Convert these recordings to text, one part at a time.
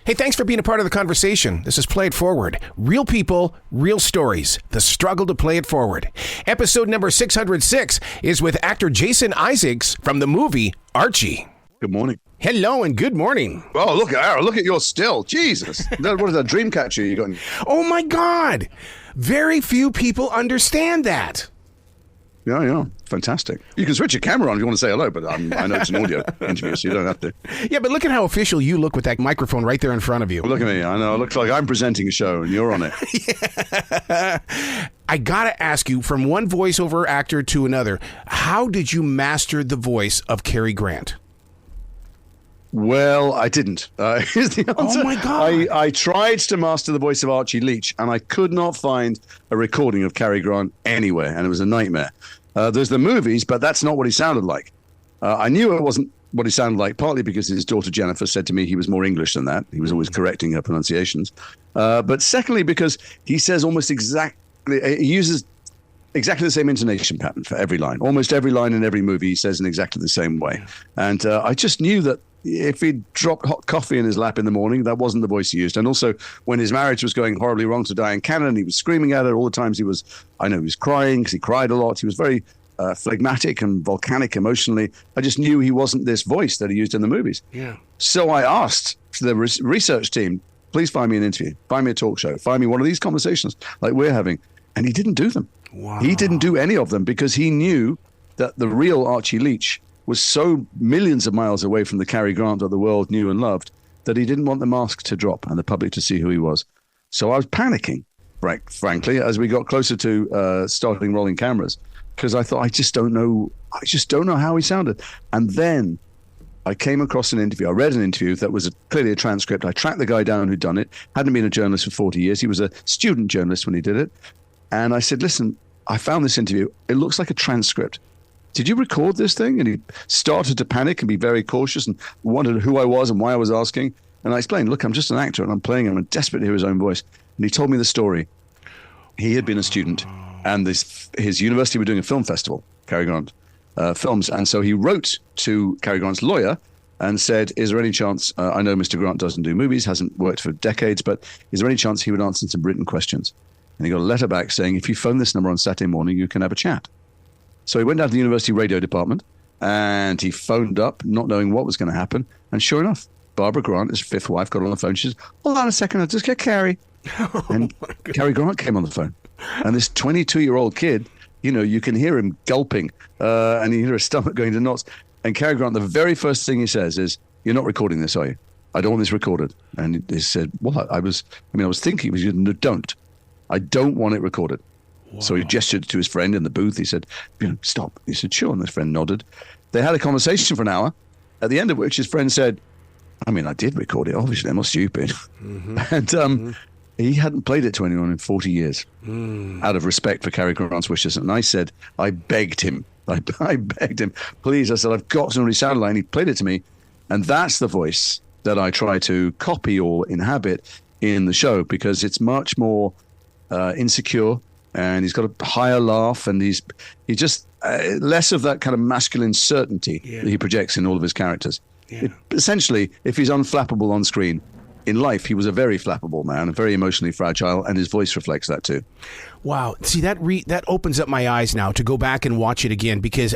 Hey, thanks for being a part of the conversation. This is Play It Forward. Real people, real stories. The struggle to play it forward. Episode number 606 is with actor Jason Isaacs from the movie Archie. Good morning. Hello and good morning. Oh, look at your still. Jesus. What is that dream catcher you got? Oh, my God. Very few people understand that. Yeah. Fantastic. You can switch your camera on if you want to say hello, but I know it's an audio interview, so you don't have to. Yeah, but look at how official you look with that microphone right there in front of you. Well, look at me. I know. It looks like I'm presenting a show and you're on it. Yeah. I got to ask you, from one voiceover actor to another, how did you master the voice of Cary Grant? Well, I didn't. Here's the answer. Oh, my God. I tried to master the voice of Archie Leach, and I could not find a recording of Cary Grant anywhere, and it was a nightmare. There's the movies, but that's not what he sounded like. I knew it wasn't what he sounded like, partly because his daughter Jennifer said to me he was more English than that. He was always correcting her pronunciations. But secondly, because he says he uses exactly the same intonation pattern for every line. Almost every line in every movie he says in exactly the same way. And I just knew that if he dropped hot coffee in his lap in the morning, that wasn't the voice he used. And also, when his marriage was going horribly wrong to Dyan Cannon, he was screaming at her all the times. He was crying because he cried a lot. He was very phlegmatic and volcanic emotionally. I just knew he wasn't this voice that he used in the movies. Yeah. So I asked the research team, please find me an interview, find me a talk show, find me one of these conversations like we're having. And he didn't do them. Wow. He didn't do any of them because he knew that the real Archie Leach was so millions of miles away from the Cary Grant that the world knew and loved that he didn't want the mask to drop and the public to see who he was. So I was panicking, frankly, as we got closer to starting rolling cameras, because I thought, I just don't know how he sounded. And then I came across an interview. I read an interview that was clearly a transcript. I tracked the guy down who'd done it, hadn't been a journalist for 40 years. He was a student journalist when he did it. And I said, listen, I found this interview. It looks like a transcript. Did you record this thing? And he started to panic and be very cautious and wondered who I was and why I was asking. And I explained, look, I'm just an actor and I'm playing him. I'm desperate to hear his own voice. And he told me the story. He had been a student and his university were doing a film festival, Cary Grant films. And so he wrote to Cary Grant's lawyer and said, is there any chance, I know Mr. Grant doesn't do movies, hasn't worked for decades, but is there any chance he would answer some written questions? And he got a letter back saying, if you phone this number on Saturday morning, you can have a chat. So he went down to the university radio department and he phoned up, not knowing what was going to happen. And sure enough, Barbara Grant, his fifth wife, got on the phone. She says, hold on a second, I'll just get Cary. And Cary Grant came on the phone. And this 22-year-old kid, you can hear him gulping and you hear his stomach going to knots. And Cary Grant, the very first thing he says is, you're not recording this, are you? I don't want this recorded. And he said, well, I was thinking, he said, no, don't. I don't want it recorded. Wow. So he gestured to his friend in the booth. He said, stop. He said, sure. And his friend nodded. They had a conversation for an hour, at the end of which his friend said, I did record it. Obviously, I'm not stupid. Mm-hmm. And he hadn't played it to anyone in 40 years out of respect for Cary Grant's wishes. And I said, I begged him. I begged him, please. I said, I've got to know what he sounded like. And he played it to me. And that's the voice that I try to copy or inhabit in the show because it's much more insecure. And he's got a higher laugh, and he's just less of that kind of masculine certainty that he projects in all of his characters. Yeah. Essentially, if he's unflappable on screen, in life he was a very flappable man, very emotionally fragile, and his voice reflects that too. Wow. See, that opens up my eyes now to go back and watch it again because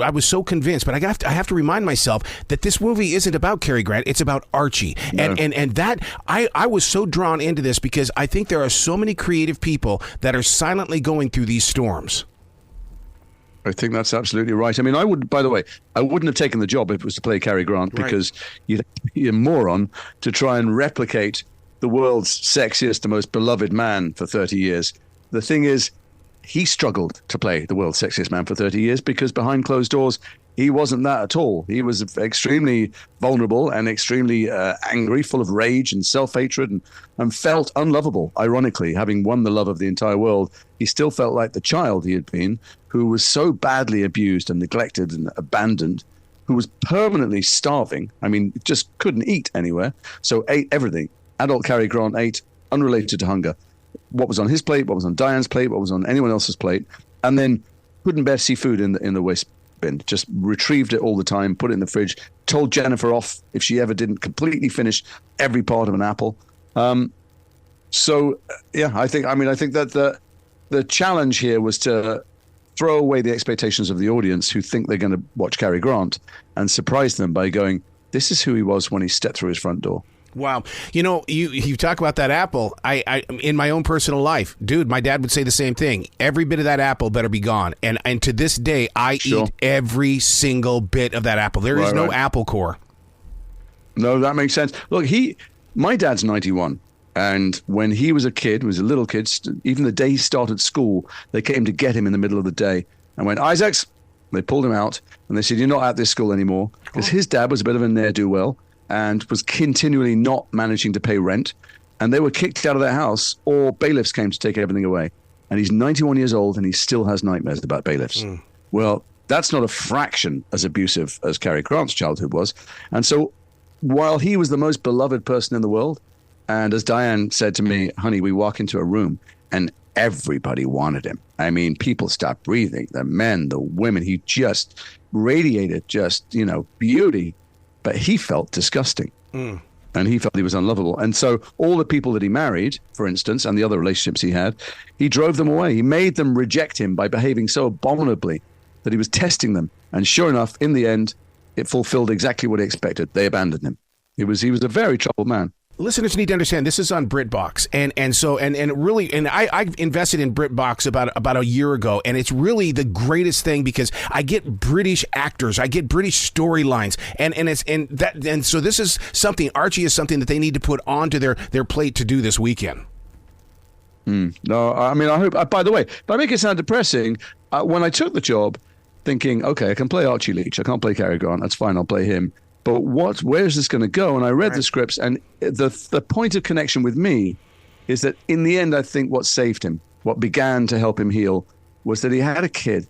I was so convinced, but I have to remind myself that this movie isn't about Cary Grant, it's about Archie. No. And that I was so drawn into this because I think there are so many creative people that are silently going through these storms. I think that's absolutely right. I wouldn't have taken the job if it was to play Cary Grant because you'd be a moron to try and replicate the world's sexiest, the most beloved man for 30 years. The thing is, he struggled to play the world's sexiest man for 30 years because behind closed doors, he wasn't that at all. He was extremely vulnerable and extremely angry, full of rage and self-hatred and felt unlovable. Ironically, having won the love of the entire world, he still felt like the child he had been, who was so badly abused and neglected and abandoned, who was permanently starving. Just couldn't eat anywhere. So ate everything. Adult Cary Grant ate unrelated to hunger. What was on his plate, what was on Dyan's plate, what was on anyone else's plate, and then couldn't bear to see food in the waste bin, just retrieved it all the time, put it in the fridge, told Jennifer off if she ever didn't completely finish every part of an apple. So, yeah, I think that the challenge here was to throw away the expectations of the audience who think they're going to watch Cary Grant and surprise them by going, this is who he was when he stepped through his front door. Wow. You know, you talk about that apple. I in my own personal life, dude, my dad would say the same thing. Every bit of that apple better be gone. And to this day, I eat every single bit of that apple. There is no apple core. No, that makes sense. Look, my dad's 91. And when he was a kid, was a little kid, even the day he started school, they came to get him in the middle of the day and went, Isaacs. They pulled him out and they said, you're not at this school anymore. Because his dad was a bit of a ne'er-do-well and was continually not managing to pay rent. And they were kicked out of their house or bailiffs came to take everything away. And he's 91 years old and he still has nightmares about bailiffs. Well, that's not a fraction as abusive as Cary Grant's childhood was. And so while he was the most beloved person in the world, and as Dyan said to me, honey, we walk into a room and everybody wanted him. I mean, people stopped breathing, the men, the women. He just radiated beauty, but he felt disgusting. And he felt he was unlovable. And so all the people that he married, for instance, and the other relationships he had, he drove them away. He made them reject him by behaving so abominably that he was testing them. And sure enough, in the end, it fulfilled exactly what he expected. They abandoned him. He was a very troubled man. Listeners need to understand this is on Britbox, and I've invested in Britbox about a year ago, and it's really the greatest thing because I get British actors, I get British storylines, and so this is something, Archie is something that they need to put onto their plate to do this weekend. No, I mean, I hope. By the way, if I make it sound depressing, when I took the job, thinking, okay, I can play Archie Leach, I can't play Cary Grant, that's fine, I'll play him. But where is this going to go? And I read the scripts, and the point of connection with me is that in the end, I think what saved him, what began to help him heal, was that he had a kid,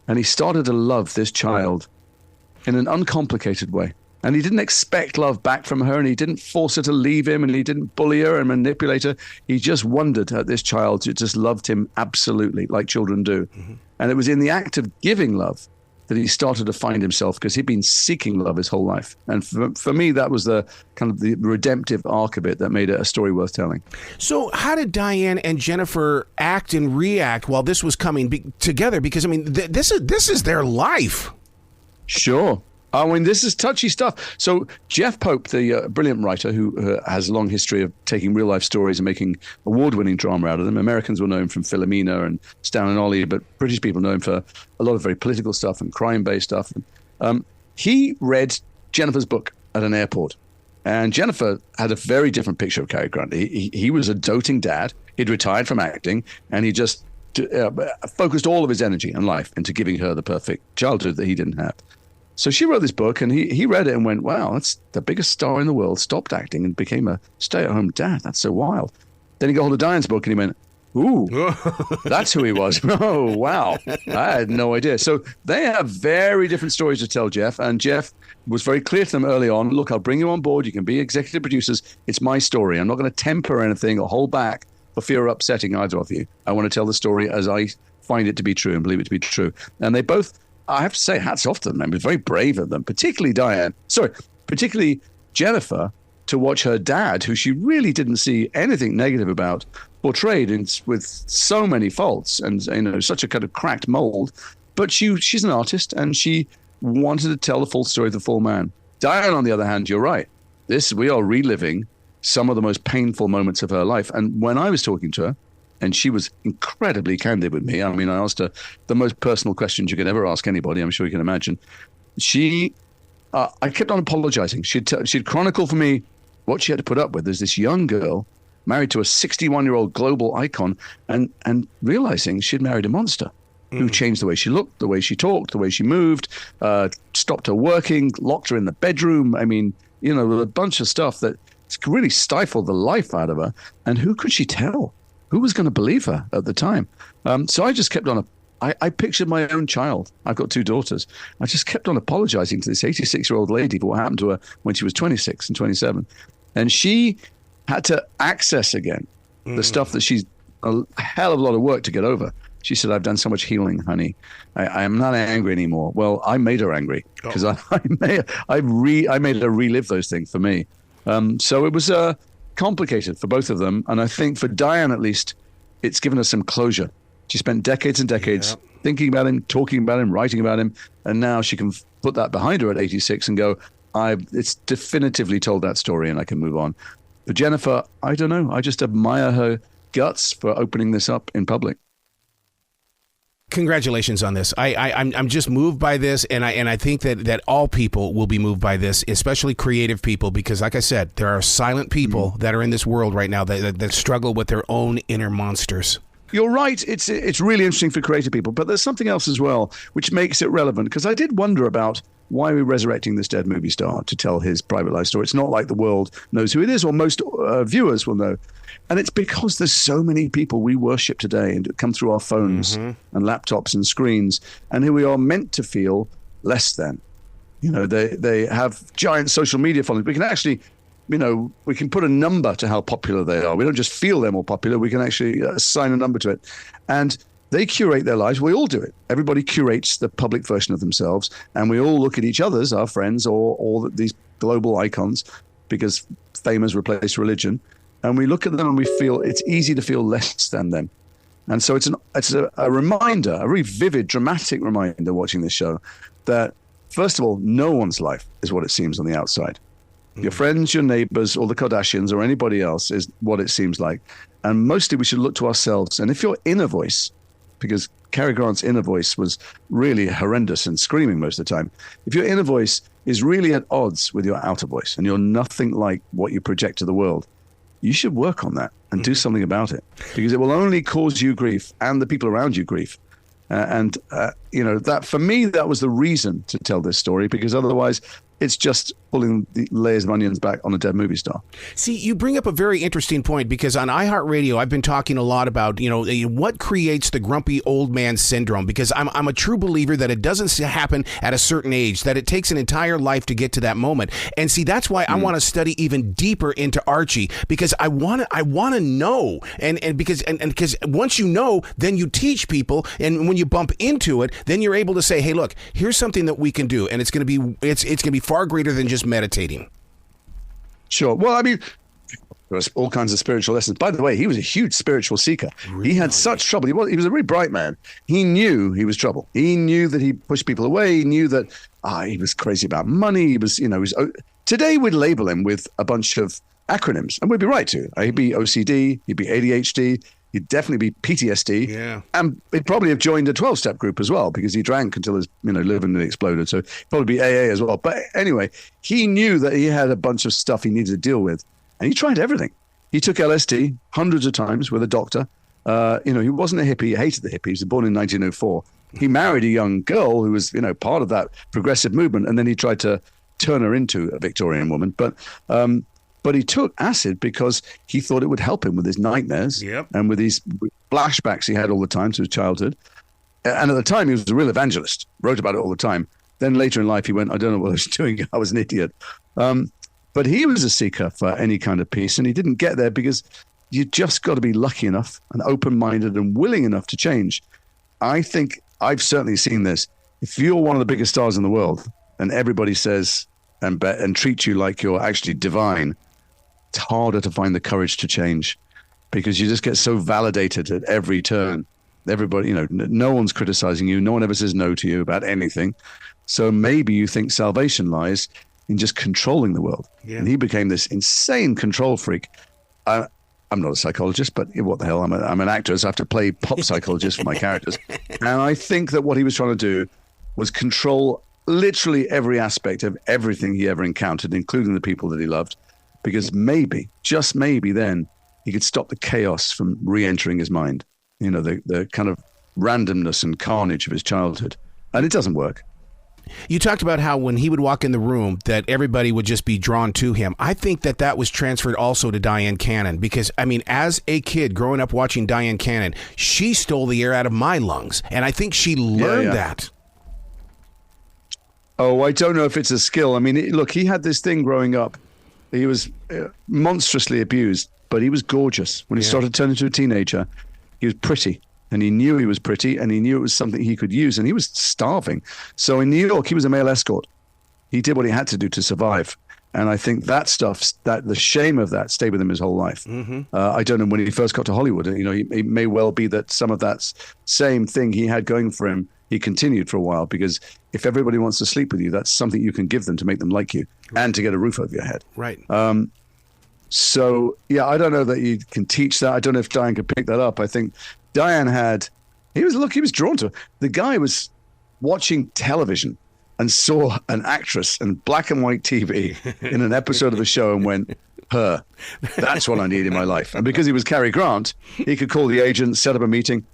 and he started to love this child in an uncomplicated way. And he didn't expect love back from her, and he didn't force her to leave him, and he didn't bully her and manipulate her. He just wondered at this child who just loved him absolutely, like children do. And it was in the act of giving love that he started to find himself, because he'd been seeking love his whole life. And for me, that was the kind of the redemptive arc of it that made it a story worth telling. So how did Dyan and Jennifer act and react while this was coming together? Because, I mean, this is their life. Sure. I mean, this is touchy stuff. So Jeff Pope, the brilliant writer who has a long history of taking real-life stories and making award-winning drama out of them. Americans will know him from Philomena and Stan and Ollie, but British people know him for a lot of very political stuff and crime-based stuff. He read Jennifer's book at an airport. And Jennifer had a very different picture of Cary Grant. He was a doting dad. He'd retired from acting, and he just focused all of his energy and life into giving her the perfect childhood that he didn't have. So she wrote this book, and he read it and went, wow, that's the biggest star in the world, stopped acting and became a stay-at-home dad. That's so wild. Then he got hold of Dyan's book, and he went, ooh, that's who he was. Oh, wow. I had no idea. So they have very different stories to tell, Jeff. And Jeff was very clear to them early on, look, I'll bring you on board. You can be executive producers. It's my story. I'm not going to temper anything or hold back for fear of upsetting either of you. I want to tell the story as I find it to be true and believe it to be true. And they both, I have to say, hats off to them. It was very brave of them, particularly Jennifer, to watch her dad, who she really didn't see anything negative about, portrayed with so many faults and such a kind of cracked mold. But she's an artist, and she wanted to tell the full story of the full man. Dyan, on the other hand, you're right. We are reliving some of the most painful moments of her life. And when I was talking to her, and she was incredibly candid with me. I mean, I asked her the most personal questions you could ever ask anybody. I'm sure you can imagine. I kept on apologizing. She'd chronicle for me what she had to put up with. There's this young girl married to a 61-year-old global icon, and realizing she'd married a monster who changed the way she looked, the way she talked, the way she moved, stopped her working, locked her in the bedroom. I mean, a bunch of stuff that really stifled the life out of her. And who could she tell? Who was going to believe her at the time? So I just kept on. I pictured my own child. I've got 2 daughters. I just kept on apologizing to this 86-year-old lady for what happened to her when she was 26 and 27. And she had to access again the stuff that she's a hell of a lot of work to get over. She said, "I've done so much healing, honey. I am not angry anymore." Well, I made her angry because I made her relive those things for me. So it was complicated for both of them. And I think for Dyan, at least, it's given us some closure. She spent decades and decades thinking about him, talking about him, writing about him. And now she can put that behind her at 86 and go, it's definitively told that story and I can move on. For Jennifer, I don't know. I just admire her guts for opening this up in public. Congratulations on this. I'm just moved by this, and I think that all people will be moved by this, especially creative people, because like I said, there are silent people that are in this world right now that struggle with their own inner monsters. You're right. It's really interesting for creative people, but there's something else as well which makes it relevant, because I did wonder about why we're resurrecting this dead movie star to tell his private life story. It's not like the world knows who it is, or most viewers will know. And it's because there's so many people we worship today and come through our phones and laptops and screens, and here we are meant to feel less than. You know, they have giant social media followings. We can actually, we can put a number to how popular they are. We don't just feel they're more popular. We can actually assign a number to it. And they curate their lives. We all do it. Everybody curates the public version of themselves, and we all look at each other's, our friends, or all these global icons, because fame has replaced religion. And we look at them and we feel it's easy to feel less than them. And so it's a reminder, a very vivid, dramatic reminder watching this show that, first of all, no one's life is what it seems on the outside. Your friends, your neighbors, or the Kardashians, or anybody else is what it seems like. And mostly we should look to ourselves. And if your inner voice, because Cary Grant's inner voice was really horrendous and screaming most of the time, if your inner voice is really at odds with your outer voice and you're nothing like what you project to the world, you should work on that and do something about it, because it will only cause you grief and the people around you grief. That for me, that was the reason to tell this story, because otherwise it's just pulling the layers of onions back on a dead movie star. See, you bring up a very interesting point, because on iHeartRadio, I've been talking a lot about, what creates the grumpy old man syndrome, because I'm a true believer that it doesn't happen at a certain age, that it takes an entire life to get to that moment. And see, that's why I want to study even deeper into Archie, because I want to know. And because once you know, then you teach people. And when you bump into it, then you're able to say, hey, look, here's something that we can do. And it's going to be far greater than just meditating. Sure. Well, I mean, there's all kinds of spiritual lessons. By the way, he was a huge spiritual seeker. Really? He had such trouble. He was a very bright man. He knew he was trouble. He knew that he pushed people away. He knew that he was crazy about money. He was, today we'd label him with a bunch of acronyms, and we'd be right to. He'd be OCD. He'd be ADHD. He'd definitely be PTSD. Yeah. And he'd probably have joined a 12-step group as well, because he drank until his liver nearly exploded. So he'd probably be AA as well. But anyway, he knew that he had a bunch of stuff he needed to deal with. And he tried everything. He took LSD hundreds of times with a doctor. He wasn't a hippie. He hated the hippies. He was born in 1904. He married a young girl who was, part of that progressive movement. And then he tried to turn her into a Victorian woman. But he took acid because he thought it would help him with his nightmares and with these flashbacks he had all the time to his childhood. And at the time, he was a real evangelist, wrote about it all the time. Then later in life, he went, I don't know what I was doing. I was an idiot. But he was a seeker for any kind of peace, and he didn't get there because you just got to be lucky enough and open-minded and willing enough to change. I think I've certainly seen this. If you're one of the biggest stars in the world and everybody says and treats you like you're actually divine, it's harder to find the courage to change, because you just get so validated at every turn. Everybody, no one's criticizing you. No one ever says no to you about anything. So maybe you think salvation lies in just controlling the world. Yeah. And he became this insane control freak. I'm not a psychologist, but what the hell? I'm an actor, so I have to play pop psychologist for my characters. And I think that what he was trying to do was control literally every aspect of everything he ever encountered, including the people that he loved. Because maybe, just maybe then, he could stop the chaos from re-entering his mind. The kind of randomness and carnage of his childhood. And it doesn't work. You talked about how when he would walk in the room that everybody would just be drawn to him. I think that was transferred also to Dyan Cannon, because, as a kid growing up watching Dyan Cannon, she stole the air out of my lungs. And I think she learned that. Oh, I don't know if it's a skill. Look, he had this thing growing up. He was monstrously abused, but he was gorgeous. When he started turning into a teenager, he was pretty. and he knew he was pretty, and he knew it was something he could use, and he was starving. So in New York, he was a male escort. He did what he had to do to survive. And I think that stuff, that the shame of that stayed with him his whole life. I don't know when he first got to Hollywood. It may well be that some of that same thing he had going for him, he continued for a while, because if everybody wants to sleep with you, that's something you can give them to make them like you and to get a roof over your head. Right. So, yeah, I don't know that you can teach that. I don't know if Dyan could pick that up. I think Dyan he was drawn to it. The guy was watching television and saw an actress in black and white TV in an episode of the show and went, her, that's what I need in my life. And because he was Cary Grant, he could call the agent, set up a meeting.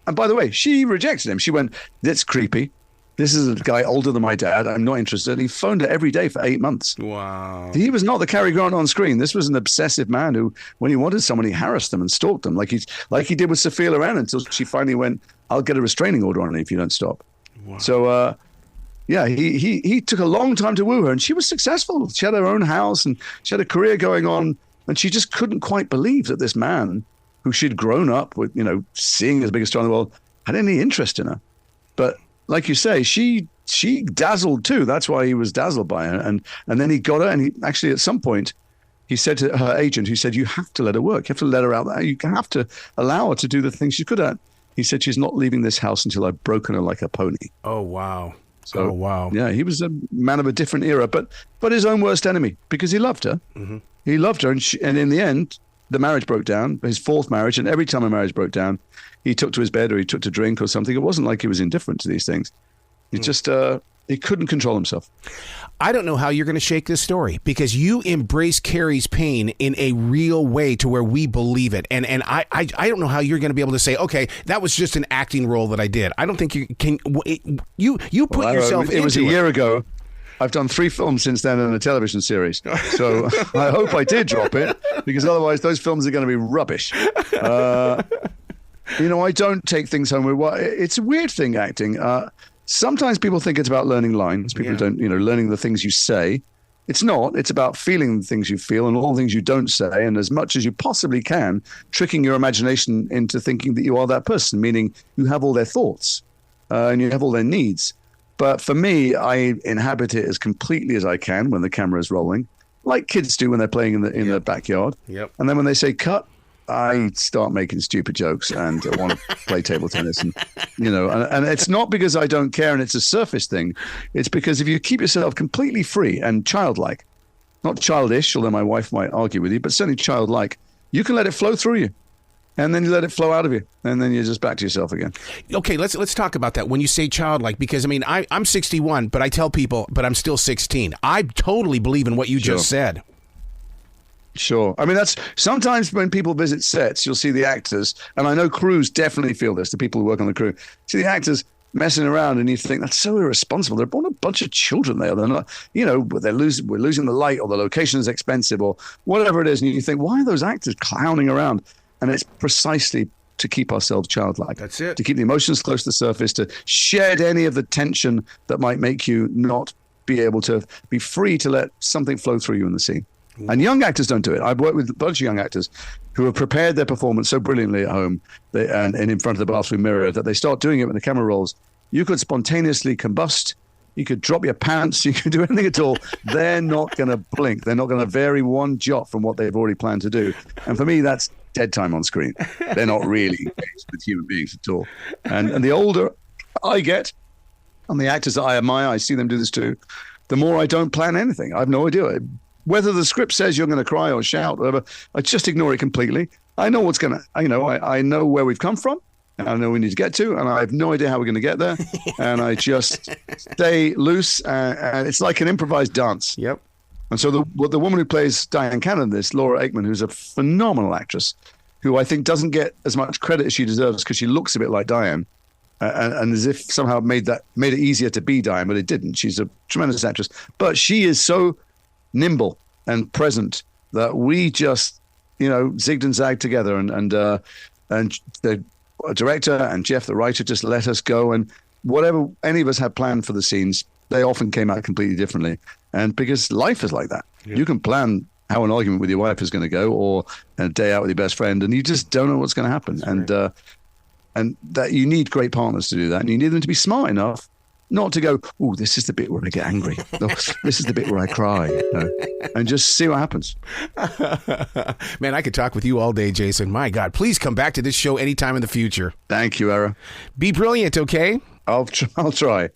And by the way, she rejected him. She went, that's creepy. This is a guy older than my dad. I'm not interested. He phoned her every day for 8 months. Wow. He was not the Cary Grant on screen. This was an obsessive man who, when he wanted someone, he harassed them and stalked them, like he did with Sophia Loren, until she finally went, I'll get a restraining order on you if you don't stop. Wow. So, yeah, he took a long time to woo her, and she was successful. She had her own house, and she had a career going on, and she just couldn't quite believe that this man, who she'd grown up with, seeing as the biggest star in the world, had any interest in her. But like you say, she dazzled too. That's why he was dazzled by her. And then he got her, and he actually at some point, he said to her agent, who said, you have to let her work. You have to let her out there. You have to allow her to do the things she's good at. He said, she's not leaving this house until I've broken her like a pony. Oh, wow. So, oh, wow. Yeah, he was a man of a different era, but his own worst enemy, because he loved her. Mm-hmm. He loved her, and in the end, the marriage broke down, his fourth marriage, and every time a marriage broke down, he took to his bed or he took to drink or something. It wasn't like he was indifferent to these things. He just, he couldn't control himself. I don't know how you're going to shake this story, because you embrace Cary's pain in a real way to where we believe it. And I don't know how you're going to be able to say, okay, that was just an acting role that I did. I don't think you can. You put yourself into it. It was a year ago. I've done 3 films since then and a television series. So I hope I did drop it, because otherwise those films are going to be rubbish. I don't take things home with it's a weird thing, acting. Sometimes people think it's about learning lines. People don't, learning the things you say. It's not. It's about feeling the things you feel and all the things you don't say. And as much as you possibly can, tricking your imagination into thinking that you are that person, meaning you have all their thoughts and you have all their needs. But for me, I inhabit it as completely as I can when the camera is rolling, like kids do when they're playing in the backyard. Yep. And then when they say cut, I start making stupid jokes and I want to play table tennis. And it's not because I don't care and it's a surface thing. It's because if you keep yourself completely free and childlike, not childish, although my wife might argue with you, but certainly childlike, you can let it flow through you. And then you let it flow out of you, and then you're just back to yourself again. Okay, let's talk about that. When you say childlike, because I'm 61, but I tell people, but I'm still 16. I totally believe in what you just said. Sure. I mean, that's sometimes when people visit sets, you'll see the actors, and I know crews definitely feel this, the people who work on the crew, see the actors messing around, and you think that's so irresponsible. They're born a bunch of children there. They're not, we're losing the light, or the location is expensive, or whatever it is, and you think, why are those actors clowning around? And it's precisely to keep ourselves childlike. That's it. To keep the emotions close to the surface, to shed any of the tension that might make you not be able to be free to let something flow through you in the scene. And young actors don't do it. I've worked with a bunch of young actors who have prepared their performance so brilliantly at home and in front of the bathroom mirror that they start doing it when the camera rolls. You could spontaneously combust. You could drop your pants. You could do anything at all. They're not going to blink. They're not going to vary one jot from what they've already planned to do. And for me, that's dead time on screen. They're not really engaged with human beings at all. And the older I get, and the actors that I admire, I see them do this too, the more I don't plan anything. I have no idea. Whether the script says you're going to cry or shout, or whatever, I just ignore it completely. I know what's going to, I know where we've come from, and I know we need to get to, and I have no idea how we're going to get there. And I just stay loose, and it's like an improvised dance. Yep. And so the woman who plays Dyan Cannon, this Laura Aikman, who's a phenomenal actress, who I think doesn't get as much credit as she deserves because she looks a bit like Dyan, and as if somehow made it easier to be Dyan, but it didn't. She's a tremendous actress, but she is so nimble and present that we just, zigged and zagged together, and the director and Jeff, the writer, just let us go, and whatever any of us had planned for the scenes, they often came out completely differently. And because life is like that. Yeah. You can plan how an argument with your wife is going to go, or a day out with your best friend, and you just don't know what's going to happen. That's and And that you need great partners to do that. And you need them to be smart enough not to go, oh, this is the bit where I get angry. No, this is the bit where I cry. And just see what happens. Man, I could talk with you all day, Jason. My God, please come back to this show anytime in the future. Thank you, Era. Be brilliant, okay? I'll try.